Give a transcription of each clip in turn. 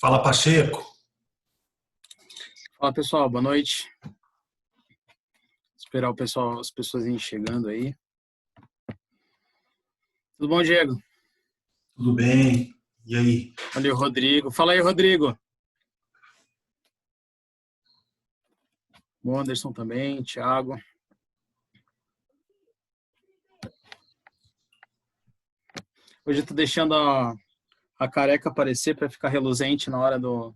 Fala, Pacheco. Fala, pessoal, boa noite. Esperar o pessoal, as pessoas irem chegando aí. Tudo bom, Diego? Tudo bem? E aí? Olha o Rodrigo. Fala aí, Rodrigo. O Anderson também, Thiago. Hoje eu tô deixando a careca aparecer para ficar reluzente na hora do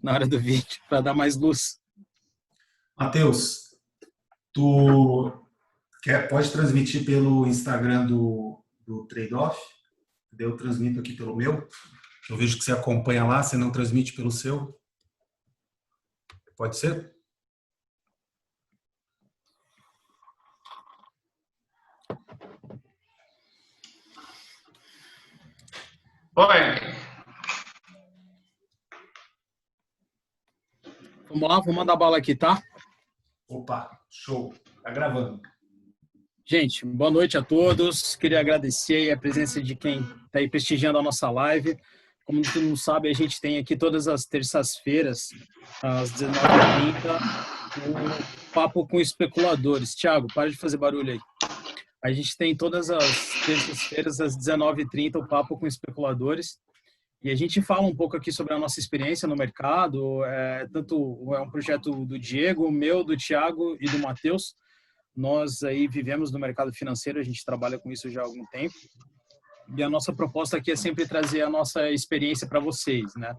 na hora do vídeo, para dar mais luz. Matheus, pode transmitir pelo Instagram do Trade-Off? Eu transmito aqui pelo meu. Eu vejo que você acompanha lá, você não transmite pelo seu. Pode ser? Oi. Vamos lá, vou mandar bala aqui, tá? Opa, show. Tá gravando. Gente, boa noite a todos. Queria agradecer a presença de quem está aí prestigiando a nossa live. Como todo mundo sabe, a gente tem aqui todas as terças-feiras, às 19h30, o Papo com Especuladores. Thiago, para de fazer barulho aí. A gente tem todas as terças-feiras, às 19h30, o Papo com Especuladores. E a gente fala um pouco aqui sobre a nossa experiência no mercado. Tanto é um projeto do Diego, meu, do Thiago e do Matheus. Nós aí vivemos no mercado financeiro, a gente trabalha com isso já há algum tempo. E a nossa proposta aqui é sempre trazer a nossa experiência para vocês, né?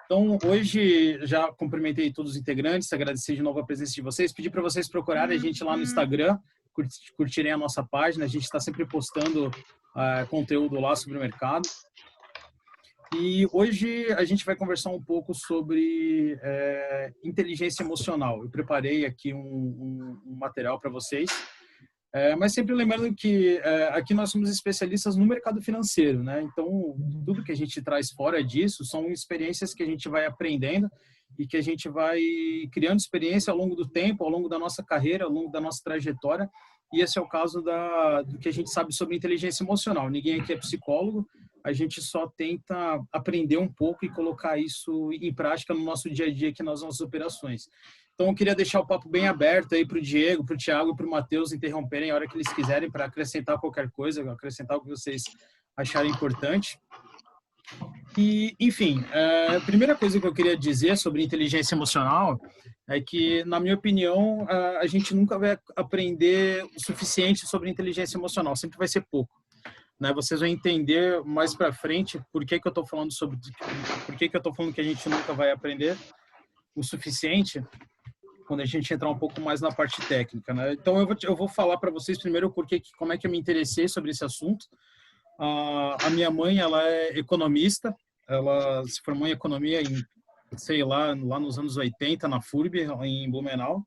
Então, hoje já cumprimentei todos os integrantes, agradecer de novo a presença de vocês, pedir para vocês procurarem a gente lá no Instagram, curtirem a nossa página. A gente está sempre postando conteúdo lá sobre o mercado. E hoje a gente vai conversar um pouco sobre inteligência emocional. Eu preparei aqui um material para vocês, mas sempre lembrando que aqui nós somos especialistas no mercado financeiro, né? Então, tudo que a gente traz fora disso são experiências que a gente vai aprendendo e que a gente vai criando experiência ao longo do tempo, ao longo da nossa carreira, ao longo da nossa trajetória. E esse é o caso do que a gente sabe sobre inteligência emocional. Ninguém aqui é psicólogo, a gente só tenta aprender um pouco e colocar isso em prática no nosso dia a dia aqui nas nossas operações. Então, eu queria deixar o papo bem aberto aí para o Diego, para o Thiago e para o Matheus interromperem a hora que eles quiserem para acrescentar qualquer coisa, acrescentar o que vocês acharem importante. E, enfim, a primeira coisa que eu queria dizer sobre inteligência emocional é que, na minha opinião, a gente nunca vai aprender o suficiente sobre inteligência emocional, sempre vai ser pouco. Né? Vocês vão entender mais para frente por que eu estou falando por que eu estou falando que a gente nunca vai aprender o suficiente quando a gente entrar um pouco mais na parte técnica, né? Então eu vou falar para vocês primeiro como é que eu me interessei sobre esse assunto. A minha mãe, ela é economista, ela se formou em economia sei lá nos anos 80 na FURB em Blumenau.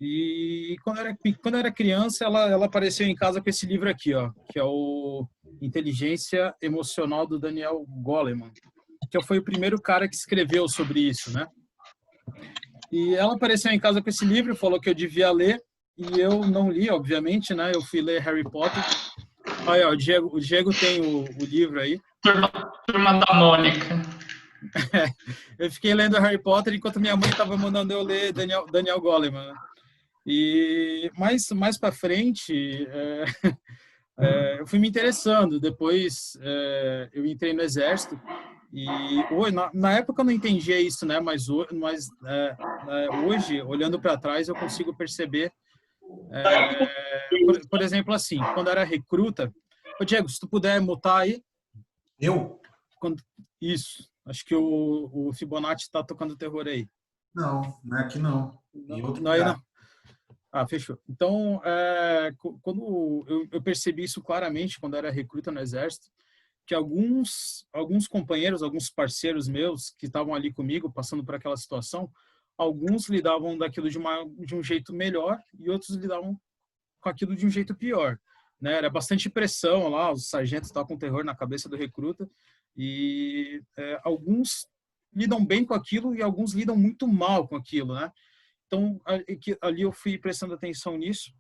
E quando eu era criança, ela apareceu em casa com esse livro aqui, ó, que é o Inteligência Emocional do Daniel Goleman, que foi o primeiro cara que escreveu sobre isso, né? E ela apareceu em casa com esse livro, falou que eu devia ler, e eu não li, obviamente, né? Eu fui ler Harry Potter. Aí, ó, o Diego tem o livro aí. Turma da Mônica. Eu fiquei lendo Harry Potter enquanto minha mãe estava mandando eu ler Daniel Goleman, né? E mais para frente, eu fui me interessando. Depois eu entrei no Exército e na época eu não entendia isso, né? Mas hoje, olhando para trás, eu consigo perceber. Por exemplo, assim, quando eu era recruta, ô Diego, se tu puder mutar aí. Eu? Isso. Acho que o Fibonacci está tocando terror aí. Não, não é aqui não. Em outro não, lugar. não. Ah, fechou. Então, quando eu percebi isso claramente quando eu era recruta no Exército, que alguns companheiros, alguns parceiros meus que estavam ali comigo, passando por aquela situação, alguns lidavam daquilo de um jeito melhor e outros lidavam com aquilo de um jeito pior. Né? Era bastante pressão lá, os sargentos estavam com terror na cabeça do recruta e alguns lidam bem com aquilo e alguns lidam muito mal com aquilo, né? Então, ali eu fui prestando atenção nisso.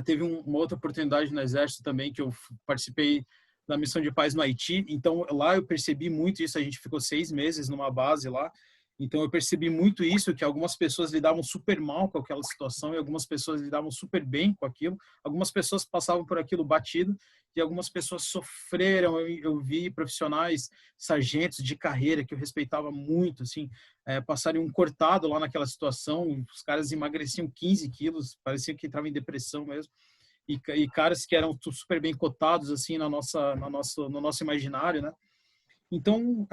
Teve uma outra oportunidade no Exército também, que eu participei da missão de paz no Haiti. Então, lá eu percebi muito isso. A gente ficou 6 meses numa base lá. Então, eu percebi muito isso, que algumas pessoas lidavam super mal com aquela situação e algumas pessoas lidavam super bem com aquilo. Algumas pessoas passavam por aquilo batido e algumas pessoas sofreram. Eu vi profissionais, sargentos de carreira que eu respeitava muito, assim, passarem um cortado lá naquela situação. Os caras emagreciam 15 quilos, parecia que entravam em depressão mesmo. E caras que eram super bem cotados, assim, no nosso imaginário, né? Então,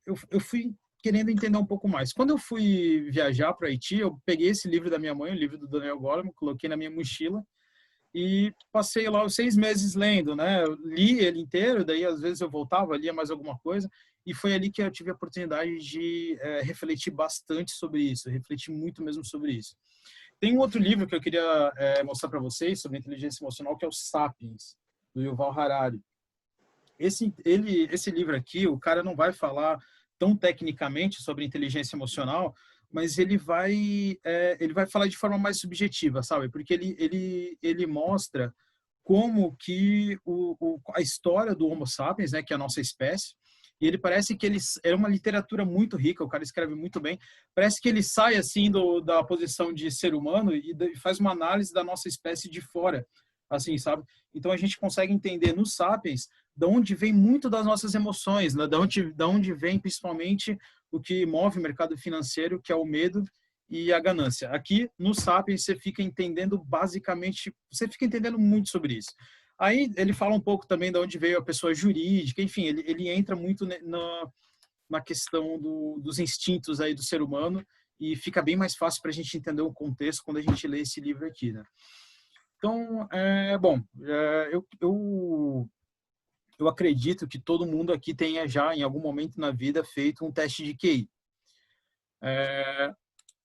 eu fui querendo entender um pouco mais. Quando eu fui viajar para o Haiti, eu peguei esse livro da minha mãe, o livro do Daniel Goleman, coloquei na minha mochila e passei lá os 6 meses lendo, né? Eu li ele inteiro, daí às vezes eu voltava, lia mais alguma coisa, e foi ali que eu tive a oportunidade de refletir bastante sobre isso, refletir muito mesmo sobre isso. Tem um outro livro que eu queria mostrar para vocês sobre inteligência emocional, que é o Sapiens, do Yuval Harari. Esse livro aqui, o cara não vai falar tão tecnicamente sobre inteligência emocional, mas ele vai falar de forma mais subjetiva, sabe? Porque ele mostra como que a história do Homo sapiens, né, que é a nossa espécie, e ele parece que é uma literatura muito rica, o cara escreve muito bem, parece que ele sai assim da posição de ser humano e faz uma análise da nossa espécie de fora, assim, sabe? Então a gente consegue entender nos Sapiens de onde vem muito das nossas emoções, né? Da onde vem principalmente o que move o mercado financeiro, que é o medo e a ganância. Aqui no Sapiens você fica entendendo muito sobre isso. Aí ele fala um pouco também de onde veio a pessoa jurídica, enfim, ele entra muito na questão dos instintos aí do ser humano e fica bem mais fácil para a gente entender o contexto quando a gente lê esse livro aqui, né? Então, eu acredito que todo mundo aqui tenha já, em algum momento na vida, feito um teste de QI.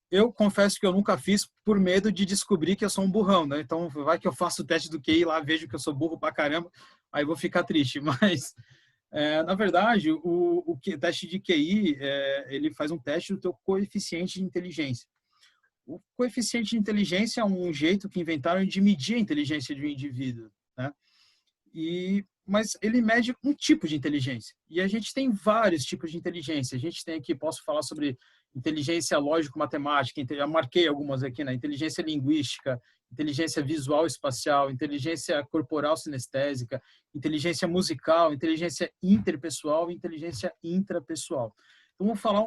Eu confesso que eu nunca fiz por medo de descobrir que eu sou um burrão, né? Então, vai que eu faço o teste do QI lá, vejo que eu sou burro pra caramba, aí vou ficar triste. Mas, na verdade, o teste de QI, ele faz um teste do teu coeficiente de inteligência. O coeficiente de inteligência é um jeito que inventaram de medir a inteligência de um indivíduo, né? Mas ele mede um tipo de inteligência. E a gente tem vários tipos de inteligência. A gente tem aqui, posso falar sobre inteligência lógico-matemática, eu marquei algumas aqui, né? Inteligência linguística, inteligência visual espacial, inteligência corporal sinestésica, inteligência musical, inteligência interpessoal e inteligência intrapessoal. Então, vamos falar,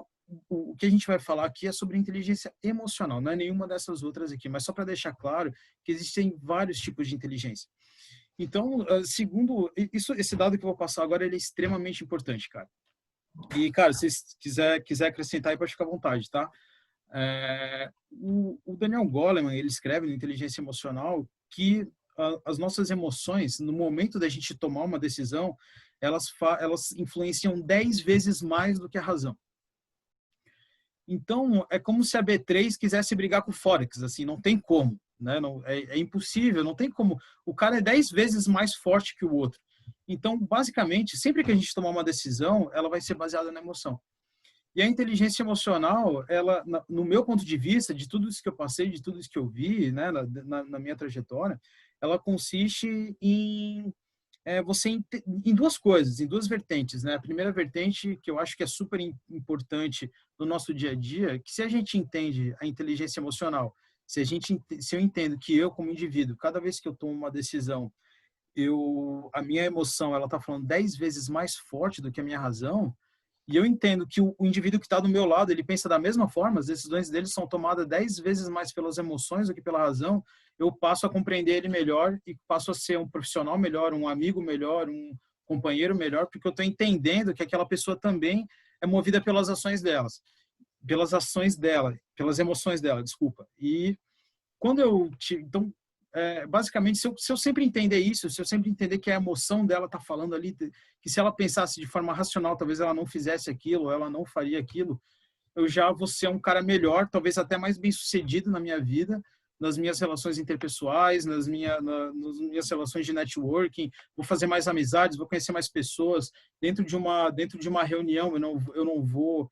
o que a gente vai falar aqui é sobre inteligência emocional, não é nenhuma dessas outras aqui, mas só para deixar claro que existem vários tipos de inteligência. Então, segundo isso, esse dado que eu vou passar agora, ele é extremamente importante, cara. E, cara, se quiser acrescentar aí, pode ficar à vontade, tá? O Daniel Goleman, ele escreve no Inteligência Emocional que as nossas emoções, no momento da gente tomar uma decisão, elas influenciam 10 vezes mais do que a razão. Então, é como se a B3 quisesse brigar com o Forex, assim, não tem como, né? Não, é impossível, não tem como. O cara é 10 vezes mais forte que o outro. Então, basicamente, sempre que a gente tomar uma decisão, ela vai ser baseada na emoção. E a inteligência emocional, ela, no meu ponto de vista, de tudo isso que eu passei, de tudo isso que eu vi, né, na minha trajetória, ela consiste em em duas coisas, em duas vertentes, né? A primeira vertente, que eu acho que é super importante no nosso dia a dia, que se a gente entende a inteligência emocional, se eu entendo que eu, como indivíduo, cada vez que eu tomo uma decisão, a minha emoção, ela tá falando 10 vezes mais forte do que a minha razão, e eu entendo que o indivíduo que está do meu lado, ele pensa da mesma forma, as decisões dele são tomadas 10 vezes mais pelas emoções do que pela razão, eu passo a compreender ele melhor e passo a ser um profissional melhor, um amigo melhor, um companheiro melhor, porque eu estou entendendo que aquela pessoa também é movida pelas ações dela, pelas emoções dela, desculpa. E quando então, basicamente, se eu sempre entender isso, se eu sempre entender que a emoção dela está falando ali, que se ela pensasse de forma racional, talvez ela não fizesse aquilo, ela não faria aquilo, eu já vou ser um cara melhor, talvez até mais bem-sucedido na minha vida, nas minhas relações interpessoais, nas minhas relações de networking, vou fazer mais amizades, vou conhecer mais pessoas. Dentro de uma reunião, eu não vou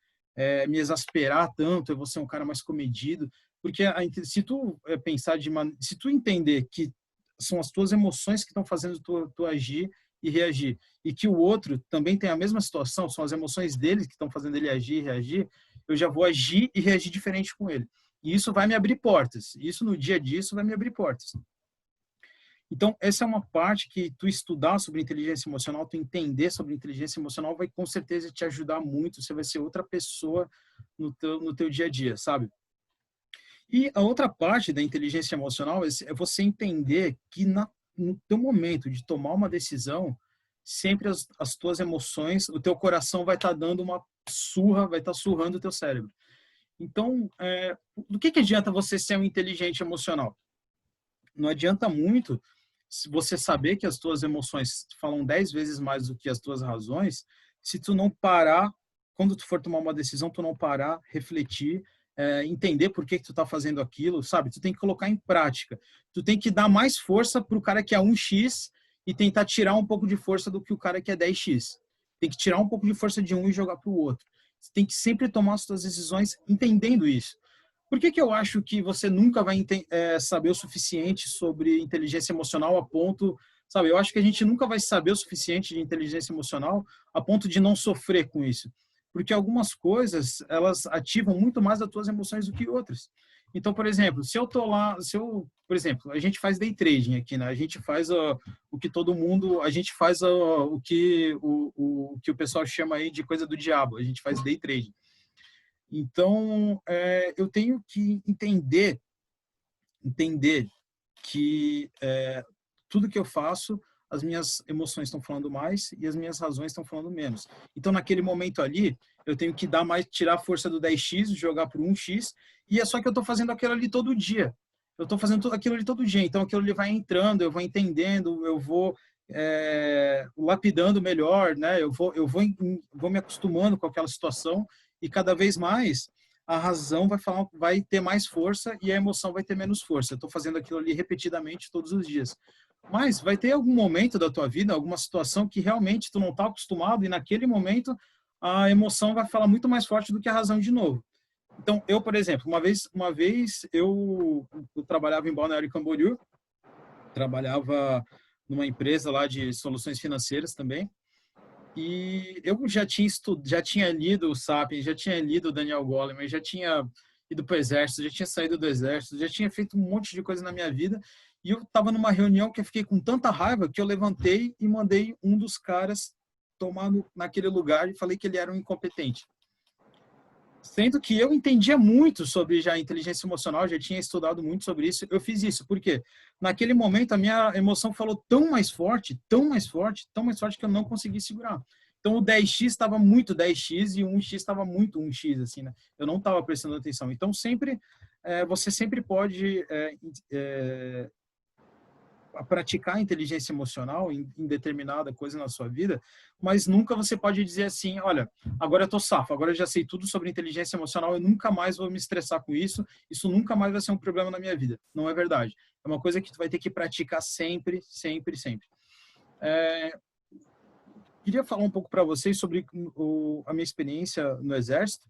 me exasperar tanto, eu vou ser um cara mais comedido. Porque se tu entender que são as tuas emoções que estão fazendo tu agir e reagir, e que o outro também tem a mesma situação, são as emoções dele que estão fazendo ele agir e reagir, eu já vou agir e reagir diferente com ele. E isso vai me abrir portas. Isso no dia a dia, isso vai me abrir portas. Então, essa é uma parte que tu estudar sobre inteligência emocional, tu entender sobre inteligência emocional, vai com certeza te ajudar muito. Você vai ser outra pessoa no teu dia a dia, sabe? E a outra parte da inteligência emocional é você entender que no teu momento de tomar uma decisão, sempre as tuas emoções, o teu coração vai estar dando uma surra, vai estar surrando o teu cérebro. Então, do que adianta você ser um inteligente emocional? Não adianta muito você saber que as tuas emoções falam 10 vezes mais do que as tuas razões, se tu não parar, quando tu for tomar uma decisão, tu não parar, refletir, entender por que tu tá fazendo aquilo, sabe? Tu tem que colocar em prática. Tu tem que dar mais força pro cara que é 1x e tentar tirar um pouco de força do que o cara que é 10x. Tem que tirar um pouco de força de um e jogar pro outro. Você tem que sempre tomar as suas decisões entendendo isso. Por que eu acho que você nunca vai saber o suficiente sobre inteligência emocional a ponto, sabe? Eu acho que a gente nunca vai saber o suficiente de inteligência emocional a ponto de não sofrer com isso. Porque algumas coisas, elas ativam muito mais as tuas emoções do que outras. Então, por exemplo, por exemplo, a gente faz day trading aqui, né? A gente faz o que todo mundo, a gente faz o que o pessoal chama aí de coisa do diabo. A gente faz day trading. Então, eu tenho que entender que tudo que eu faço, as minhas emoções estão falando mais e as minhas razões estão falando menos. Então, naquele momento ali, eu tenho que tirar a força do 10x, jogar por 1x, e é só que eu estou fazendo aquilo ali todo dia. eu estou fazendo tudo aquilo ali todo dia. Então, aquilo ali vai entrando, eu vou entendendo, eu vou lapidando melhor, né? Vou me acostumando com aquela situação e cada vez mais a razão vai ter mais força e a emoção vai ter menos força. Eu estou fazendo aquilo ali repetidamente todos os dias. Mas vai ter algum momento da tua vida, alguma situação que realmente tu não está acostumado e naquele momento a emoção vai falar muito mais forte do que a razão de novo. Então, eu, por exemplo, uma vez eu trabalhava em Balneário Camboriú, trabalhava numa empresa lá de soluções financeiras também, e eu já tinha lido o Sapiens, já tinha lido o Daniel Goleman, já tinha ido para o exército, já tinha saído do exército, já tinha feito um monte de coisa na minha vida, e eu estava numa reunião que eu fiquei com tanta raiva que eu levantei e mandei um dos caras tomar naquele lugar e falei que ele era um incompetente. Sendo que eu entendia muito sobre já inteligência emocional, já tinha estudado muito sobre isso, eu fiz isso. Por quê? Naquele momento, a minha emoção falou tão mais forte, tão mais forte, tão mais forte que eu não consegui segurar. Então, o 10x estava muito 10x e o 1x estava muito 1x, assim, né? Eu não estava prestando atenção. Então, você sempre pode praticar inteligência emocional em determinada coisa na sua vida, mas nunca você pode dizer assim, olha, agora eu tô safo, agora eu já sei tudo sobre inteligência emocional, eu nunca mais vou me estressar com isso nunca mais vai ser um problema na minha vida. Não é verdade. É uma coisa que tu vai ter que praticar sempre, sempre, sempre. Queria falar um pouco para vocês sobre a minha experiência no Exército,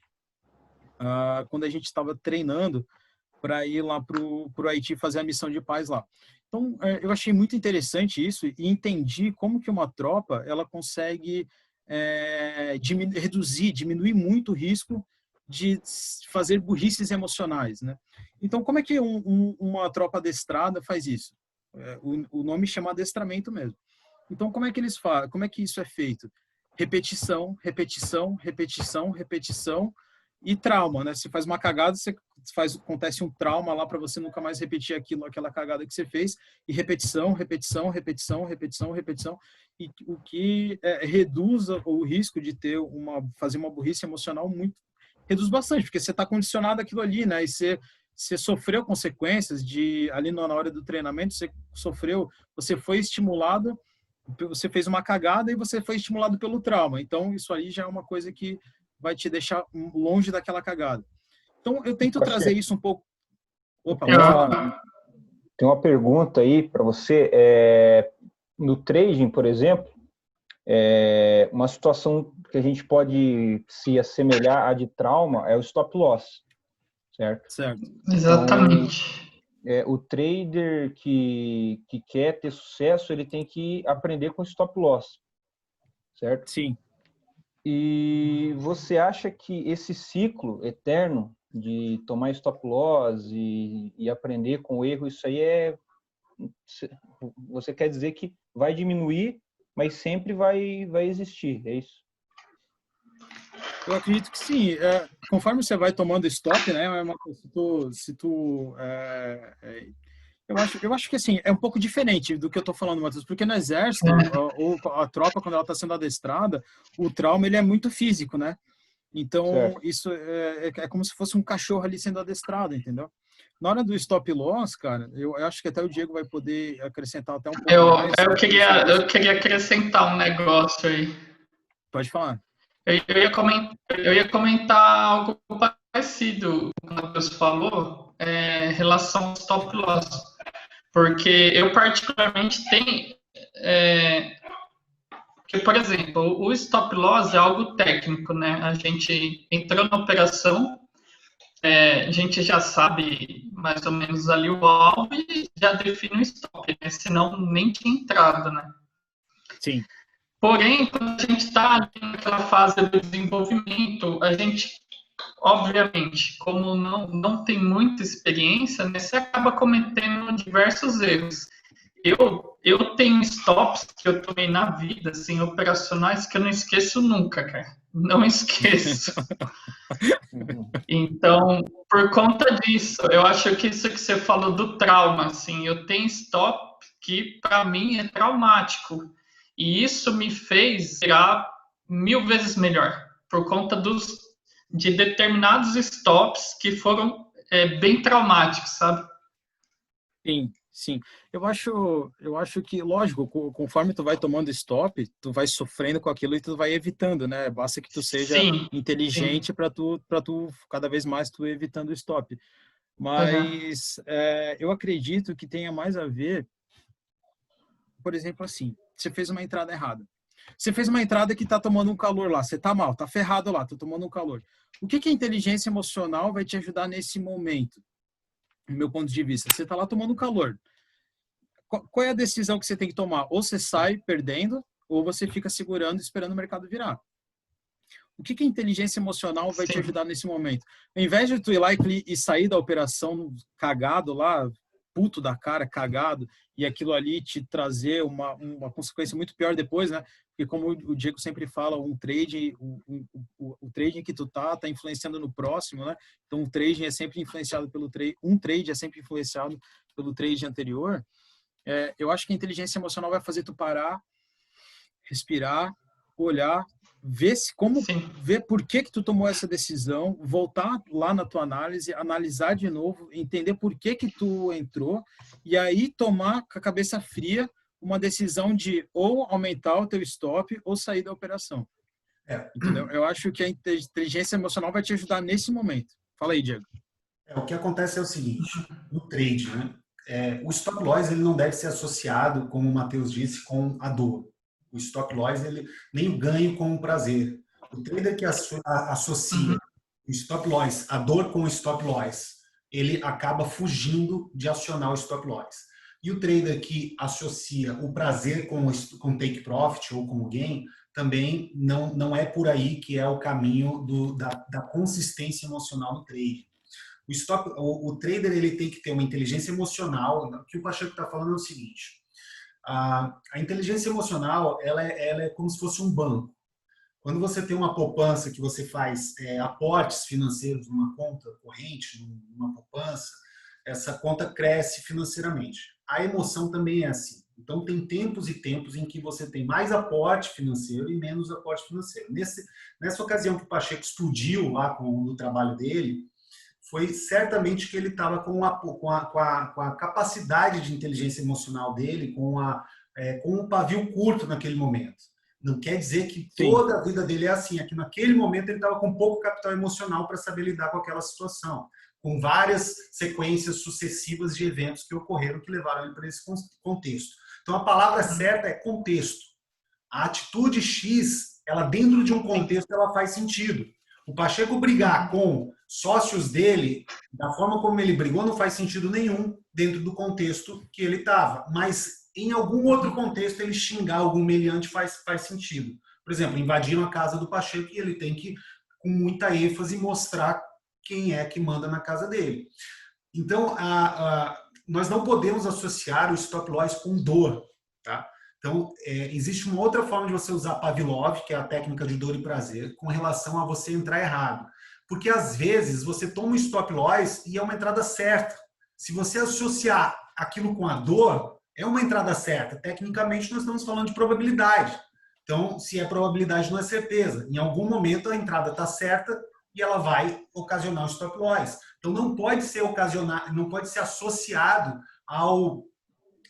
quando a gente estava treinando para ir lá para o Haiti fazer a missão de paz lá. Então, eu achei muito interessante isso e entendi como que uma tropa ela consegue diminuir muito o risco de fazer burrices emocionais, né? Então, como é que uma tropa adestrada faz isso? O nome chama adestramento mesmo. Então, como é que eles fazem? Como é que isso é feito? Repetição, repetição, repetição, repetição e trauma, né? Se faz uma cagada, acontece um trauma lá para você nunca mais repetir aquela cagada que você fez, e repetição, repetição, repetição, repetição, repetição, e o que reduz o risco de fazer uma burrice emocional reduz bastante, porque você está condicionado àquilo ali, né? E você sofreu consequências ali na hora do treinamento, você foi estimulado, você fez uma cagada e você foi estimulado pelo trauma. Então, isso aí já é uma coisa que vai te deixar longe daquela cagada. Então, eu tento trazer isso um pouco... Opa, tem uma pergunta aí para você. No trading, por exemplo, uma situação que a gente pode se assemelhar à de trauma é o stop loss, certo? Certo. Exatamente. Então, o trader que quer ter sucesso, ele tem que aprender com stop loss, certo? Sim. E você acha que esse ciclo eterno de tomar stop loss e aprender com o erro, isso aí você quer dizer que vai diminuir, mas sempre vai existir, é isso? Eu acredito que sim. Conforme você vai tomando stop, né? Eu acho que assim, é um pouco diferente do que eu estou falando, Matheus, porque no exército, a tropa, quando ela está sendo adestrada, o trauma ele é muito físico, né? Então, certo. Isso é como se fosse um cachorro ali sendo adestrado, entendeu? Na hora do stop loss, cara, eu acho que até o Diego vai poder acrescentar até um pouco mais. Eu queria acrescentar um negócio aí. Pode falar. Eu ia comentar algo parecido com o que o Matheus falou, em relação ao stop loss. Porque eu particularmente tenho... Porque, por exemplo, o stop loss é algo técnico, né? A gente entrou na operação, a gente já sabe mais ou menos ali o alvo e já define o stop, né? Senão nem tinha entrado, né? Sim. Porém, quando a gente está naquela fase do desenvolvimento, a gente, obviamente, como não tem muita experiência, né, você acaba cometendo diversos erros. Eu tenho stops que eu tomei na vida, assim, operacionais, que eu não esqueço nunca, cara. Não esqueço. Então, por conta disso, eu acho que isso que você falou do trauma, assim, eu tenho stop que, para mim, é traumático. E isso me fez virar 1000 vezes melhor, por conta de determinados stops que foram bem traumáticos, sabe? Sim, sim. Eu acho que, lógico, conforme tu vai tomando stop, tu vai sofrendo com aquilo e tu vai evitando, né? Basta que tu seja Sim, sim. inteligente para tu cada vez mais tu evitando o stop. Aham. Mas eu acredito que tenha mais a ver, por exemplo, assim, você fez uma entrada errada. Você fez uma entrada que tá tomando um calor lá, você tá mal, tá ferrado lá, tá tomando um calor. O que que a inteligência emocional vai te ajudar nesse momento? Do meu ponto de vista, você tá lá tomando calor. Qual é a decisão que você tem que tomar? Ou você sai perdendo, ou você fica segurando, esperando o mercado virar. O que que a inteligência emocional vai te Sim, ajudar nesse momento? Ao invés de tu ir lá e sair da operação cagado lá, puto da cara, cagado, e aquilo ali te trazer uma consequência muito pior depois, né? Porque como o Diego sempre fala, um trade, o trading que tu tá influenciando no próximo, né? Então o trading é sempre influenciado pelo trade, um trade é sempre influenciado pelo trade anterior. Eu acho que a inteligência emocional vai fazer tu parar, respirar, olhar, ver se como sim. ver por que que tu tomou essa decisão, voltar lá na tua análise, analisar de novo, entender por que que tu entrou e aí tomar com a cabeça fria uma decisão de ou aumentar o teu stop ou sair da operação. É, Entendeu? Eu acho que a inteligência emocional vai te ajudar nesse momento. Fala aí, Diego. o que acontece é o seguinte, no trade, né? O stop loss ele não deve ser associado, como o Matheus disse, com a dor. O stop loss ele nem o ganho com o prazer. O trader que associa Uhum. o stop loss, a dor com o stop loss, ele acaba fugindo de acionar o stop loss. E o trader que associa o prazer com take profit ou com o gain, também não é por aí que é o caminho da consistência emocional do trade. O trader ele tem que ter uma inteligência emocional. O que o Pacheco está falando é o seguinte: a inteligência emocional ela é como se fosse um banco. Quando você tem uma poupança que você faz aportes financeiros numa conta corrente, numa poupança, essa conta cresce financeiramente. A emoção também é assim. Então, tem tempos e tempos em que você tem mais aporte financeiro e menos aporte financeiro. Nessa ocasião que o Pacheco explodiu lá no trabalho dele, foi certamente que ele estava com a capacidade de inteligência emocional dele, com um pavio curto naquele momento. Não quer dizer que Sim, toda a vida dele é assim. É que naquele momento ele estava com pouco capital emocional para saber lidar com aquela situação, com várias sequências sucessivas de eventos que ocorreram que levaram ele para esse contexto. Então a palavra certa é contexto. A atitude X, ela dentro de um Sim. contexto, ela faz sentido. O Pacheco brigar com sócios dele, da forma como ele brigou, não faz sentido nenhum dentro do contexto que ele estava. Mas em algum outro contexto, ele xingar algum meliante faz sentido. Por exemplo, invadiram a casa do Pacheco e ele tem que, com muita ênfase, mostrar quem é que manda na casa dele. Então, nós não podemos associar o stop loss com dor, tá? Então, existe uma outra forma de você usar Pavlov, que é a técnica de dor e prazer, com relação a você entrar errado. Porque, às vezes, você toma um stop loss e é uma entrada certa. Se você associar aquilo com a dor, é uma entrada certa. Tecnicamente, nós estamos falando de probabilidade. Então, se é probabilidade, não é certeza. Em algum momento, a entrada está certa e ela vai ocasionar um stop loss. Então, não pode ser associado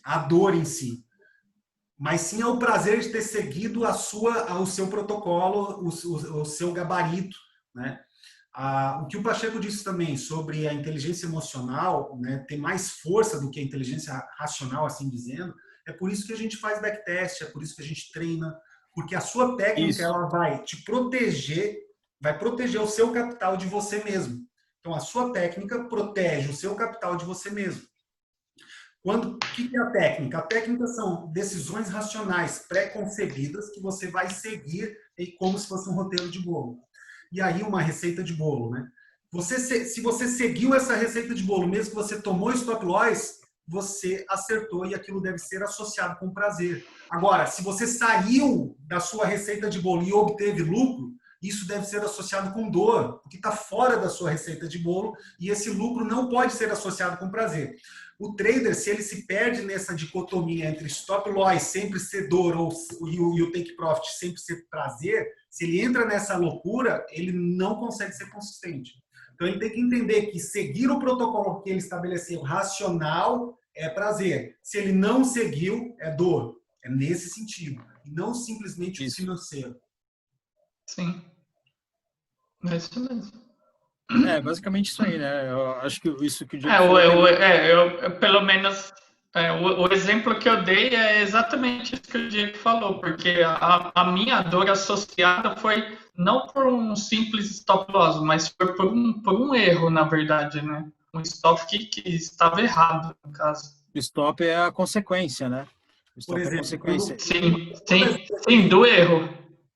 à dor em si, mas sim ao prazer de ter seguido o seu protocolo, o seu gabarito, né? O que o Pacheco disse também sobre a inteligência emocional, né, ter mais força do que a inteligência racional, assim dizendo, é por isso que a gente faz backtest, é por isso que a gente treina, porque a sua técnica isso. ela vai te proteger, vai proteger o seu capital de você mesmo. Então, a sua técnica protege o seu capital de você mesmo. O que é a técnica? A técnica são decisões racionais pré-concebidas que você vai seguir como se fosse um roteiro de bolo. E aí uma receita de bolo, né? Se você seguiu essa receita de bolo, mesmo que você tomou stop loss, você acertou e aquilo deve ser associado com prazer. Agora, se você saiu da sua receita de bolo e obteve lucro, isso deve ser associado com dor, porque está fora da sua receita de bolo e esse lucro não pode ser associado com prazer. O trader, se ele se perde nessa dicotomia entre stop loss sempre ser dor e o take profit sempre ser prazer, se ele entra nessa loucura, ele não consegue ser consistente. Então ele tem que entender que seguir o protocolo que ele estabeleceu racional é prazer. Se ele não seguiu, é dor. É nesse sentido. E não simplesmente o financeiro. Sim. É isso mesmo. Basicamente isso aí, né? Eu acho que isso que o Diego pelo menos o exemplo que eu dei é exatamente isso que o Diego falou, porque a minha dor associada foi não por um simples stop loss, mas foi por um erro, na verdade, né? Um stop que estava errado, no caso. O stop é a consequência, né? O Por stop é a exemplo, consequência. Sim, do erro.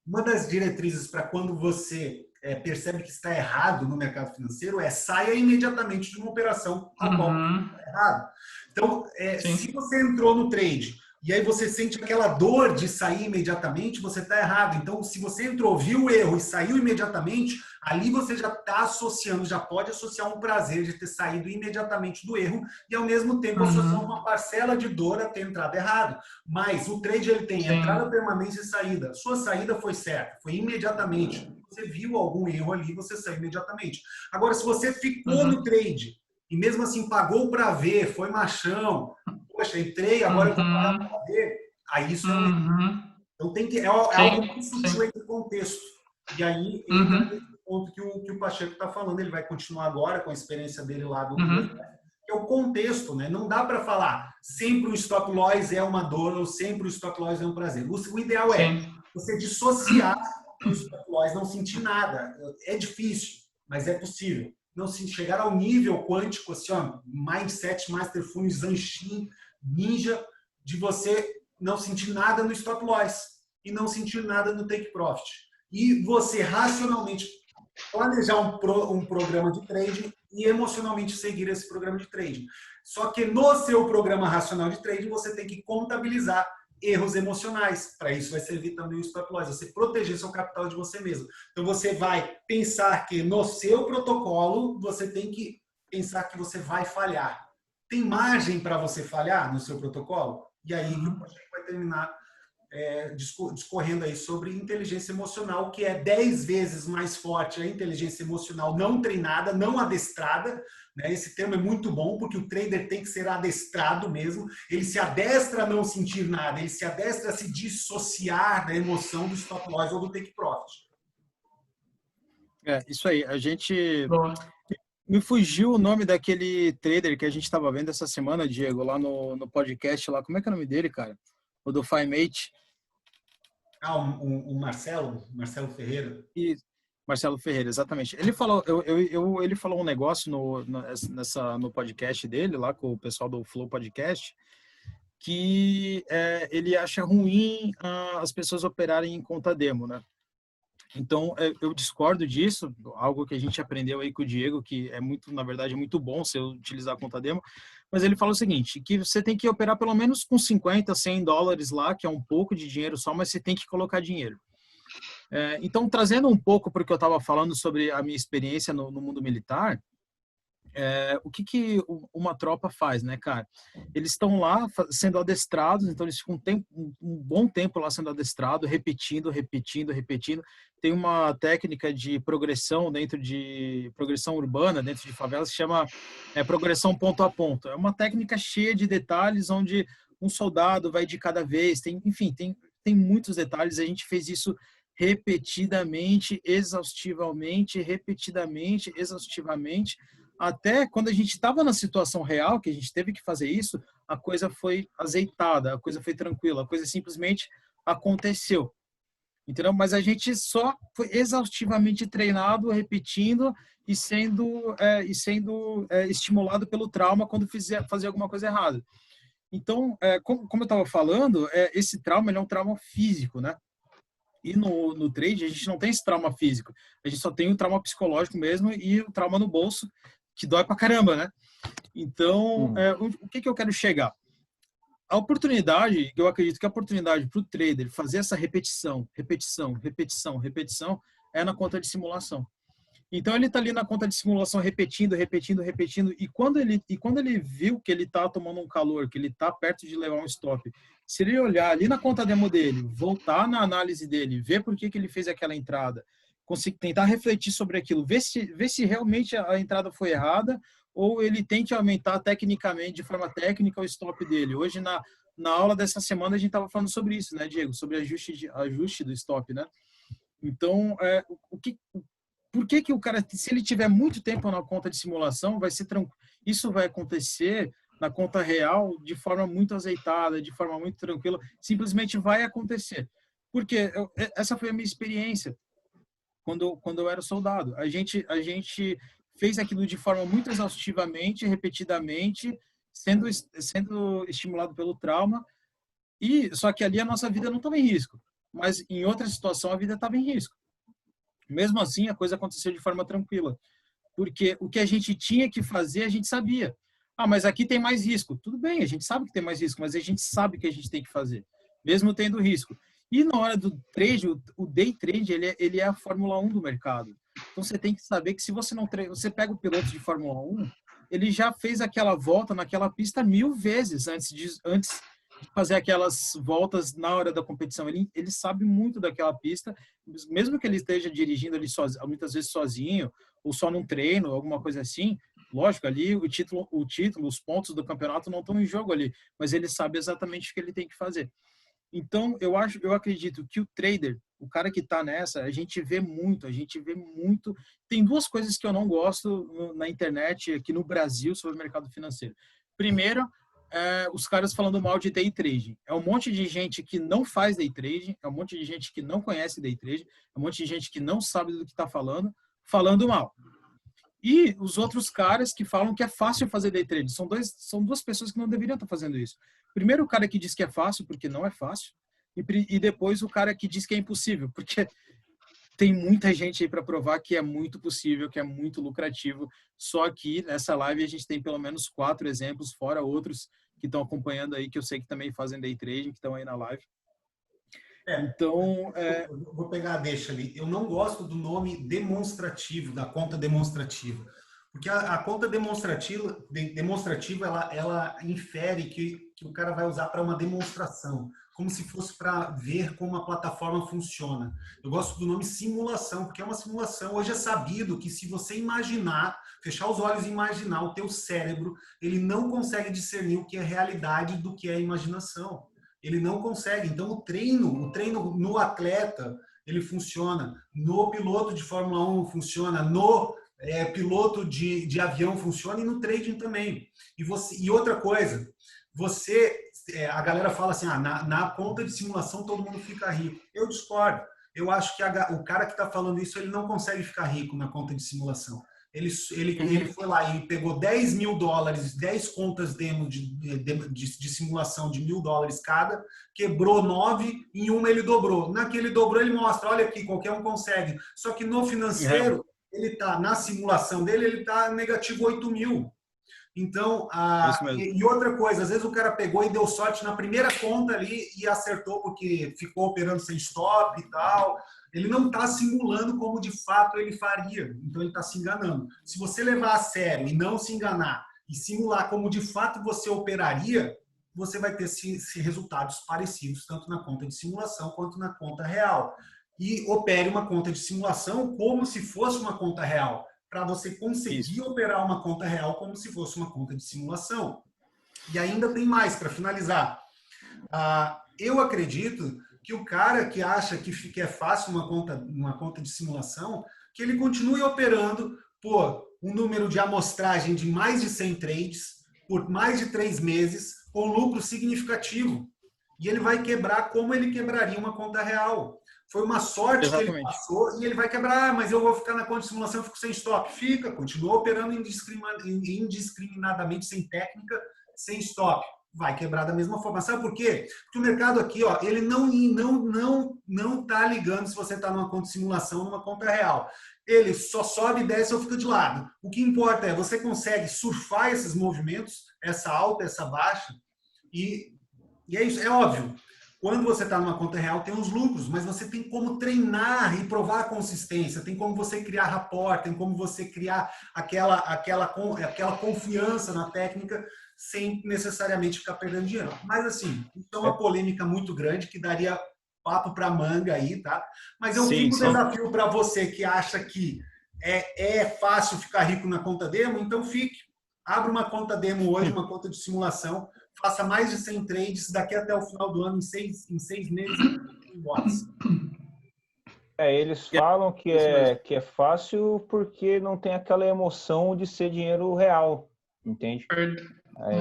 Uma das diretrizes para quando você percebe que está errado no mercado financeiro é saia imediatamente de uma operação a qual está errado. Então, se você entrou no trade e aí você sente aquela dor de sair imediatamente, você está errado. Então, se você entrou, viu o erro e saiu imediatamente, ali você já está associando, já pode associar um prazer de ter saído imediatamente do erro e, ao mesmo tempo, associar uma parcela de dor a ter entrado errado. Mas o trade ele tem entrada, permanência e saída. Sua saída foi certa, foi imediatamente. Você viu algum erro ali, você saiu imediatamente. Agora, se você ficou no trade e mesmo assim pagou para ver, foi machão, poxa, entrei, agora eu vou parar para ver, aí isso é um erro. Então tem que, é algo muito sutil entre contexto. E aí entra nesse ponto que o Pacheco está falando, ele vai continuar agora com a experiência dele lá do que é o contexto, né? Não dá para falar sempre o stop loss é uma dor ou sempre o stop loss é um prazer. O ideal é você dissociar o stop loss, não sentir nada. É difícil, mas é possível. Não se chegar ao nível quântico, assim, ó, Mindset, Masterful, Zanshin, Ninja, de você não sentir nada no stop loss e não sentir nada no take profit. E você racionalmente planejar um programa de trading e emocionalmente seguir esse programa de trading. Só que no seu programa racional de trading, você tem que contabilizar erros emocionais. Para isso vai servir também o stop loss, você proteger seu capital de você mesmo. Então você vai pensar que no seu protocolo, você tem que pensar que você vai falhar. Tem margem para você falhar no seu protocolo? E aí a gente vai terminar discorrendo aí sobre inteligência emocional, que é 10 vezes mais forte a inteligência emocional não treinada, não adestrada, né? Esse termo é muito bom, porque o trader tem que ser adestrado mesmo, ele se adestra a não sentir nada, ele se adestra a se dissociar da emoção do stop loss ou do take profit. Isso aí, a gente... Me fugiu o nome daquele trader que a gente estava vendo essa semana, Diego, lá no podcast, lá, como é que é o nome dele, cara? O do FiMate. O Marcelo Ferreira. Isso, Marcelo Ferreira, exatamente. Ele falou, ele falou um negócio no podcast dele, lá com o pessoal do Flow Podcast, que ele acha ruim as pessoas operarem em conta demo, né? Então, eu discordo disso, algo que a gente aprendeu aí com o Diego, que é muito, na verdade, é muito bom você utilizar a conta demo, mas ele fala o seguinte, que você tem que operar pelo menos com 50, 100 dólares lá, que é um pouco de dinheiro só, mas você tem que colocar dinheiro. Então, trazendo um pouco para o que eu estava falando sobre a minha experiência no mundo militar, o que uma tropa faz, né, cara? Eles estão lá sendo adestrados, então eles ficam um bom tempo lá sendo adestrados, repetindo. Tem uma técnica de progressão progressão urbana dentro de favelas que chama progressão ponto a ponto. É uma técnica cheia de detalhes, onde um soldado vai de cada vez, tem muitos detalhes. A gente fez isso repetidamente, exaustivamente, até quando a gente estava na situação real, que a gente teve que fazer isso, a coisa foi azeitada, a coisa foi tranquila, a coisa simplesmente aconteceu. Entendeu? Mas a gente só foi exaustivamente treinado, repetindo e sendo estimulado pelo trauma quando fazia alguma coisa errada. Então, como eu estava falando, esse trauma ele é um trauma físico, né? E no trade a gente não tem esse trauma físico, a gente só tem o trauma psicológico mesmo e o trauma no bolso, que dói pra caramba, né? Então, o que eu quero chegar? A oportunidade, eu acredito que a oportunidade para o trader fazer essa repetição, é na conta de simulação. Então, ele está ali na conta de simulação repetindo, e quando ele viu que ele está tomando um calor, que ele está perto de levar um stop, se ele olhar ali na conta demo dele, voltar na análise dele, ver por que ele fez aquela entrada, tentar refletir sobre aquilo, ver se realmente a entrada foi errada ou ele tem que aumentar tecnicamente, de forma técnica, o stop dele. Hoje, na aula dessa semana, a gente estava falando sobre isso, né, Diego? Sobre ajuste do stop, né? Então, por que que o cara, se ele tiver muito tempo na conta de simulação, isso vai acontecer na conta real de forma muito azeitada, de forma muito tranquila, simplesmente vai acontecer. Porque essa foi a minha experiência quando eu era soldado. A gente fez aquilo de forma muito exaustivamente, repetidamente, sendo estimulado pelo trauma, e só que ali a nossa vida não estava em risco, mas em outra situação a vida estava em risco. Mesmo assim, a coisa aconteceu de forma tranquila, porque o que a gente tinha que fazer, a gente sabia. Ah, mas aqui tem mais risco. Tudo bem, a gente sabe que tem mais risco, mas a gente sabe que a gente tem que fazer, mesmo tendo risco. E na hora do trade, o day trade, ele é a Fórmula 1 do mercado. Então você tem que saber que se você não treina, você pega o piloto de Fórmula 1, ele já fez aquela volta naquela pista 1000 vezes antes de fazer aquelas voltas na hora da competição. Ele sabe muito daquela pista, mesmo que ele esteja dirigindo ali sozinho, muitas vezes sozinho, ou só num treino, alguma coisa assim. Lógico, ali o título, os pontos do campeonato não estão em jogo ali, mas ele sabe exatamente o que ele tem que fazer. Então, eu acredito que o trader, o cara que está nessa, a gente vê muito. Tem duas coisas que eu não gosto na internet aqui no Brasil sobre o mercado financeiro. Primeiro, os caras falando mal de day trading. É um monte de gente que não faz day trading, é um monte de gente que não conhece day trading, é um monte de gente que não sabe do que está falando mal. E os outros caras que falam que é fácil fazer day trade. São duas pessoas que não deveriam estar fazendo isso. Primeiro o cara que diz que é fácil, porque não é fácil. E depois o cara que diz que é impossível, porque tem muita gente aí para provar que é muito possível, que é muito lucrativo. Só que nessa live a gente tem pelo menos 4 exemplos, fora outros que estão acompanhando aí, que eu sei que também fazem day trading, que estão aí na live. Então, eu vou pegar a deixa ali. Eu não gosto do nome demonstrativo, da conta demonstrativa. Porque a conta demonstrativa ela infere que o cara vai usar para uma demonstração, como se fosse para ver como a plataforma funciona. Eu gosto do nome simulação, porque é uma simulação. Hoje é sabido que se você imaginar, fechar os olhos e imaginar, o teu cérebro, ele não consegue discernir o que é realidade do que é imaginação. Ele não consegue. Então, o treino no atleta, ele funciona. No piloto de Fórmula 1 funciona. No piloto de avião funciona e no trading também. E outra coisa, a galera fala assim, na conta de simulação todo mundo fica rico. Eu discordo. Eu acho que o cara que está falando isso, ele não consegue ficar rico na conta de simulação. Ele foi lá e pegou $10 mil, 10 contas demo de simulação de $1.000 cada, quebrou 9, em uma ele dobrou. Naquele dobrou, ele mostra, olha aqui, qualquer um consegue. Só que no financeiro, ele tá, na simulação dele, ele está negativo 8 mil. Então, e outra coisa, às vezes o cara pegou e deu sorte na primeira conta ali e acertou porque ficou operando sem stop e tal. Ele não está simulando como de fato ele faria, então ele está se enganando. Se você levar a sério e não se enganar e simular como de fato você operaria, você vai ter resultados parecidos, tanto na conta de simulação quanto na conta real. E opere uma conta de simulação como se fosse uma conta real, para você conseguir operar uma conta real como se fosse uma conta de simulação. E ainda tem mais, para finalizar. Eu acredito que o cara que acha que é fácil uma conta de simulação, que ele continue operando por um número de amostragem de mais de 100 trades, por mais de 3 meses, com lucro significativo. E ele vai quebrar como ele quebraria uma conta real. Foi uma sorte que ele passou e ele vai quebrar, mas eu vou ficar na conta de simulação, eu fico sem stop. Continua operando indiscriminadamente, sem técnica, sem stop. Vai quebrar da mesma forma. Sabe por quê? Porque o mercado aqui, ele não tá ligando se você está numa conta de simulação ou numa conta real. Ele só sobe e desce ou fica de lado. O que importa é você consegue surfar esses movimentos, essa alta, essa baixa, e é isso, é óbvio. Quando você está numa conta real, tem os lucros, mas você tem como treinar e provar a consistência, tem como você criar rapport, tem como você criar aquela confiança na técnica sem necessariamente ficar perdendo dinheiro. Mas, assim, isso é uma polêmica muito grande que daria papo para manga aí, tá? Mas eu fico um desafio para você que acha que é fácil ficar rico na conta demo, então fique. Abra uma conta demo hoje, uma conta de simulação, faça mais de 100 trades, daqui até o final do ano, em seis meses, embora. Eles falam que é fácil porque não tem aquela emoção de ser dinheiro real, entende?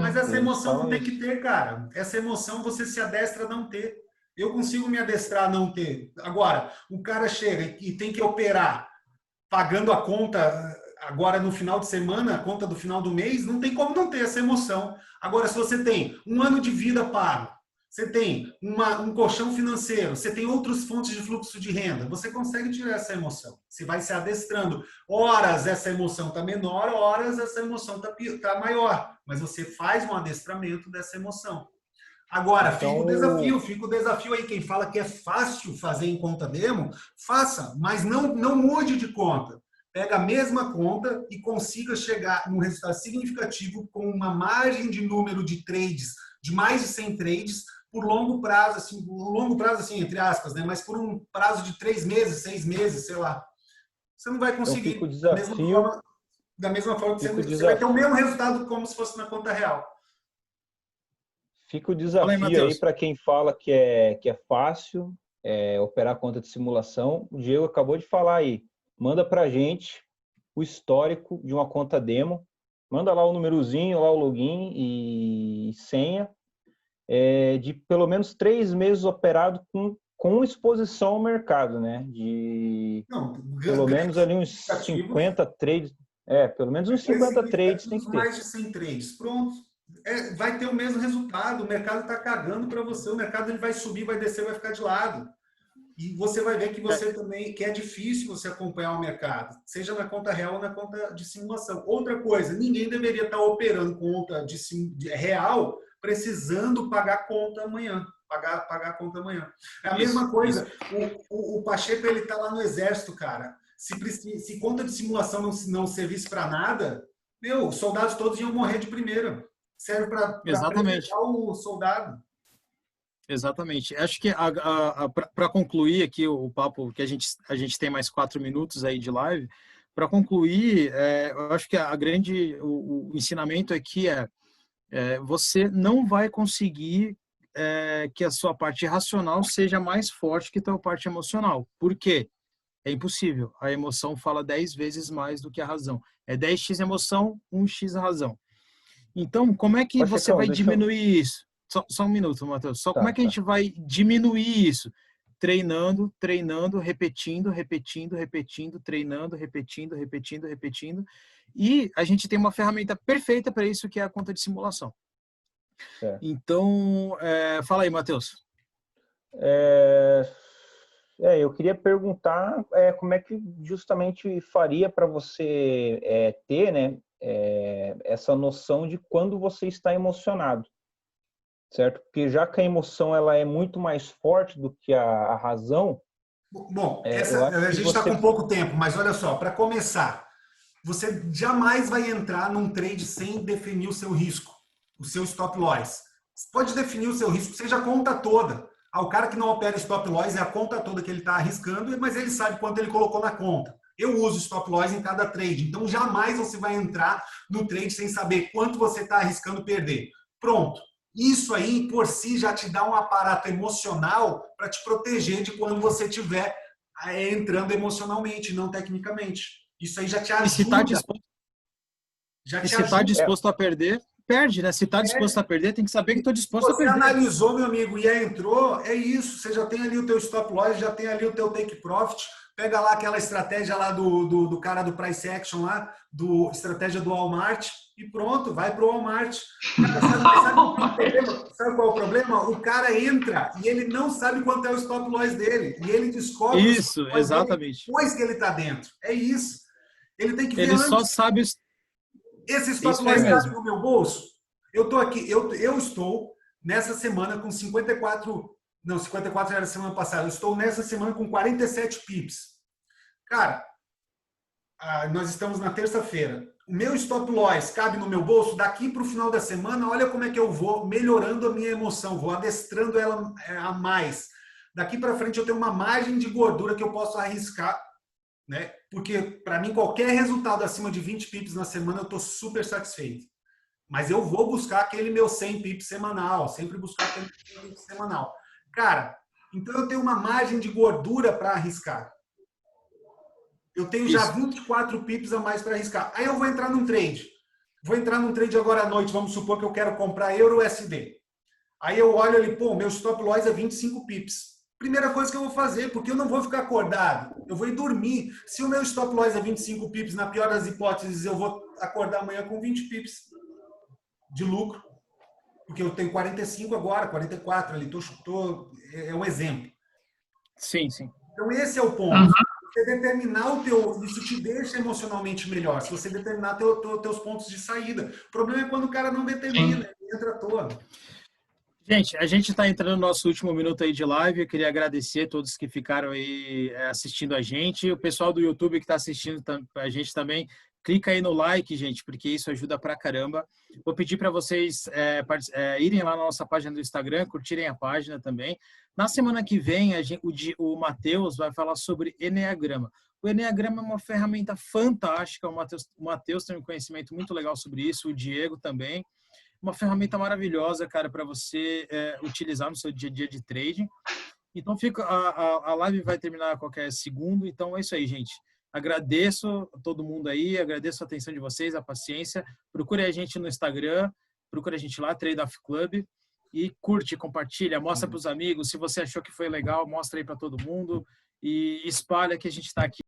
Mas essa emoção não tem que ter, cara. Essa emoção você se adestra a não ter. Eu consigo me adestrar a não ter. Agora, o cara chega e tem que operar pagando a conta agora no final de semana, a conta do final do mês, não tem como não ter essa emoção. Agora, se você tem um ano de vida pago, você tem um colchão financeiro, você tem outras fontes de fluxo de renda, você consegue tirar essa emoção. Você vai se adestrando. Horas essa emoção está menor, horas essa emoção está maior. Mas você faz um adestramento dessa emoção. Agora, então, fica o desafio aí. Quem fala que é fácil fazer em conta demo, faça, mas não mude de conta. Pega a mesma conta e consiga chegar num resultado significativo com uma margem de número de trades, de mais de 100 trades, por longo prazo, assim, entre aspas, né? Mas por um prazo de 3 meses, 6 meses, sei lá. Você não vai conseguir. Então fica o Da mesma forma que desafio, você vai ter o mesmo resultado como se fosse na conta real. Fica o desafio aí para quem fala que é fácil operar conta de simulação. O Diego acabou de falar aí. Manda para a gente o histórico de uma conta demo. Manda lá o númerozinho, lá o login e senha de pelo menos 3 meses operado com exposição ao mercado, né? Pelo menos ali uns 50 trades. Pelo menos uns 50 trades tem que ter. Mais de 100 trades. Pronto. Vai ter o mesmo resultado. O mercado está cagando para você. O mercado ele vai subir, vai descer, vai ficar de lado. E você vai ver que você também que é difícil você acompanhar o mercado, seja na conta real ou na conta de simulação. Outra coisa, ninguém deveria estar operando conta de real precisando pagar conta amanhã. Pagar a conta amanhã. É a mesma coisa. O Pacheco ele está lá no exército, cara. Se conta de simulação não servisse para nada, os soldados todos iam morrer de primeira. Serve para preparar o soldado. Exatamente. Acho que para concluir aqui o papo, que a gente tem mais 4 minutos aí de live, para concluir, eu acho que o ensinamento aqui você não vai conseguir que a sua parte racional seja mais forte que a sua parte emocional. Por quê? É impossível. A emoção fala 10 vezes mais do que a razão. É 10x emoção, 1x razão. Então, como é que você vai diminuir isso? Só um minuto, Matheus. Como é que a gente vai diminuir isso? Treinando, repetindo, treinando, repetindo. E a gente tem uma ferramenta perfeita para isso, que é a conta de simulação. Então, fala aí, Matheus. Eu queria perguntar como é que justamente faria para você ter, né, essa noção de quando você está emocionado, certo? Porque já que a emoção ela é muito mais forte do que a razão. Bom, a gente está com pouco tempo, mas olha só, para começar, você jamais vai entrar num trade sem definir o seu risco, o seu stop loss. Você pode definir o seu risco, seja a conta toda. O cara que não opera stop loss é a conta toda que ele está arriscando, mas ele sabe quanto ele colocou na conta. Eu uso stop loss em cada trade, então jamais você vai entrar no trade sem saber quanto você está arriscando perder. Pronto. Isso aí, por si, já te dá um aparato emocional para te proteger de quando você estiver entrando emocionalmente, não tecnicamente. Isso aí já te ajuda. E se está disposto a perder, perde, né? Se está disposto a perder, tem que saber que estou disposto a perder. Você analisou, meu amigo, e entrou, é isso. Você já tem ali o teu stop loss, já tem ali o teu take profit. Pega lá aquela estratégia lá do cara do price action lá, estratégia do Walmart, e pronto, vai pro Walmart. Sabe qual é o problema? O cara entra e ele não sabe quanto é o stop loss dele. E ele descobre isso, exatamente. Depois que ele está dentro. É isso. Ele tem que ver ele antes. Só sabe Esse stop loss está no meu bolso. Eu estou aqui, eu estou nessa semana com 54 já era semana passada. Eu estou nessa semana com 47 pips. Cara, nós estamos na terça-feira. O meu stop loss cabe no meu bolso. Daqui para o final da semana, olha como é que eu vou melhorando a minha emoção, vou adestrando ela a mais. Daqui para frente eu tenho uma margem de gordura que eu posso arriscar, né? Porque para mim qualquer resultado acima de 20 pips na semana eu estou super satisfeito. Mas eu vou buscar aquele meu 100 pips semanal, sempre buscar aquele 100 pips semanal. Cara, então eu tenho uma margem de gordura para arriscar. Eu tenho já 24 pips a mais para arriscar. Aí eu vou entrar num trade. Vou entrar num trade agora à noite, vamos supor que eu quero comprar euro USD. Aí eu olho ali, pô, meu stop loss é 25 pips. Primeira coisa que eu vou fazer, porque eu não vou ficar acordado, eu vou ir dormir. Se o meu stop loss é 25 pips, na pior das hipóteses, eu vou acordar amanhã com 20 pips de lucro. Porque eu tenho 45 agora, 44 ali, é um exemplo. Sim, sim. Então esse é o ponto. Você determinar o teu... Isso te deixa emocionalmente melhor. Se você determinar teus pontos de saída. O problema é quando o cara não determina, ele entra à toa. Gente, a gente está entrando no nosso último minuto aí de live. Eu queria agradecer a todos que ficaram aí assistindo a gente. O pessoal do YouTube que está assistindo a gente também, clica aí no like, gente, porque isso ajuda pra caramba. Vou pedir para vocês irem lá na nossa página do Instagram, curtirem a página também. Na semana que vem, o Matheus vai falar sobre Eneagrama. O Eneagrama é uma ferramenta fantástica. O Matheus tem um conhecimento muito legal sobre isso, o Diego também. Uma ferramenta maravilhosa, cara, para você utilizar no seu dia a dia de trading. Então, a live vai terminar a qualquer segundo. Então, é isso aí, gente. Agradeço a todo mundo aí, agradeço a atenção de vocês, a paciência. Procure a gente no Instagram, procure a gente lá, Trade Off Club. E curte, compartilha, mostra para os amigos. Se você achou que foi legal, mostra aí para todo mundo. E espalha que a gente está aqui